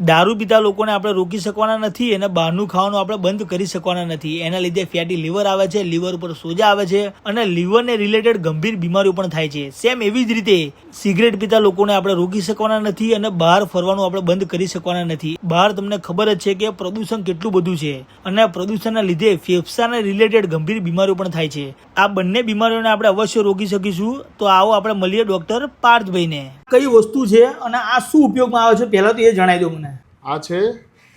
દારૂ પીતા લોકોને આપણે રોકી શકવાના નથી અને બહારનું ખાવાનું આપણે બંધ કરી શકવાના નથી. એના લીધે ફેટી લીવર આવે છે, લીવર ઉપર સોજા આવે છે અને લીવરને રિલેટેડ ગંભીર બીમારીઓ પણ થાય છે. સેમ એવી જ રીતે સિગરેટ પીતા લોકોને આપણે રોકી શકવાના નથી અને બહાર ફરવાનું આપણે બંધ કરી શકવાના નથી. બહાર તમને ખબર જ છે કે પ્રદૂષણ કેટલું બધું છે અને પ્રદૂષણના લીધે ફેફસાને રિલેટેડ ગંભીર બીમારીઓ પણ થાય છે. આ બંને બીમારીઓને આપણે અવશ્ય રોકી શકીશું. તો આવો આપણે મળીએ ડોક્ટર પાર્થભાઈને. કઈ વસ્તુ છે અને આ શું ઉપયોગમાં આવે છે પહેલા તો એ જણાવી દો મને. આ છે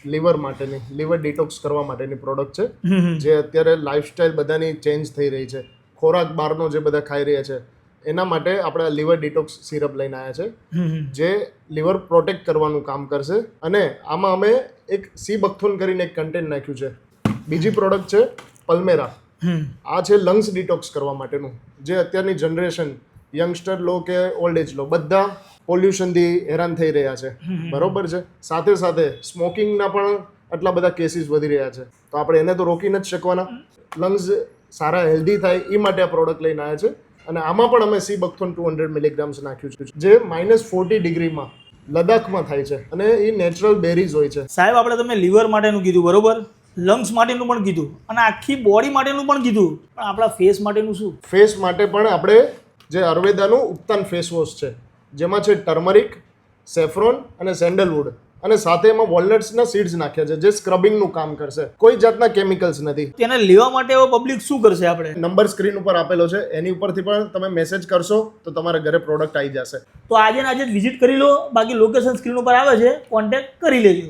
લીવર માટેની, લીવર ડિટોક્સ કરવા માટેની પ્રોડક્ટ છે, જે અત્યારે લાઈફસ્ટાઈલ બધાની ચેન્જ થઈ રહી છે. ખોરાક બહારનો જે બધા ખાઈ રહ્યા છે એના માટે આપણે લીવર ડિટોક્સ સિરપ લઈને આવ્યા છે, જે લીવર પ્રોટેક્ટ કરવાનું કામ કરશે. અને આમાં અમે એક સી બકથોન કરીને એક કન્ટેન્ટ નાખ્યું છે. બીજી પ્રોડક્ટ છે પલ્મેરા. આ છે લંગ્સ ડિટોક્સ કરવા માટેનું, જે અત્યારની જનરેશન યંગસ્ટર લો કે ઓલ્ડ એજ લો બધા પોલ્યુશનથી હેરાન થઈ રહ્યા છે, બરોબર છે. સાથે સાથે સ્મોકિંગના પણ આટલા બધા કેસીસ વધી રહ્યા છે, તો આપણે એને તો રોકી નથી શકવાના. લંગ્સ સારા હેલ્ધી થાય એ માટે આ પ્રોડક્ટ લઈને આવ્યા છે. અને આમાં પણ અમે સી બકથોન 200 મિલીગ્રામ્સ નાખ્યું છે, જે -40 ડિગ્રીમાં લદ્દાખમાં થાય છે અને એ નેચરલ બેરીઝ હોય છે. સાહેબ, આપણે તમે લીવર માટેનું કીધું, બરોબર, લંગ્સ માટેનું પણ કીધું અને આખી બોડી માટેનું પણ કીધું, પણ આપણા ફેસ માટેનું શું? ફેસ માટે પણ આપણે જે આયુર્વેદાનું ઉત્તાન ફેસ વોશ છે, જેમાં છે ટર્મરિક, સેફ્રોન અને સેન્ડલવુડ, અને સાથે એમાં વોલનટ્સના સીડ્સ નાખ્યા છે, જે સ્ક્રબિંગનું કામ કરશે. કોઈ જાતના કેમિકલ્સ નથી. તેને લેવા માટે હવે પબ્લિક શું કરશે? આપણે નંબર સ્ક્રીન ઉપર આપેલો છે, એની ઉપરથી પણ તમે મેસેજ કરશો તો તમારા ઘરે પ્રોડક્ટ આવી જશે. તો આજે ને આજે જ વિઝિટ કરી લો, બાકી લોકેશન સ્ક્રીન ઉપર આવે છે, કોન્ટેક્ટ કરી લેજો.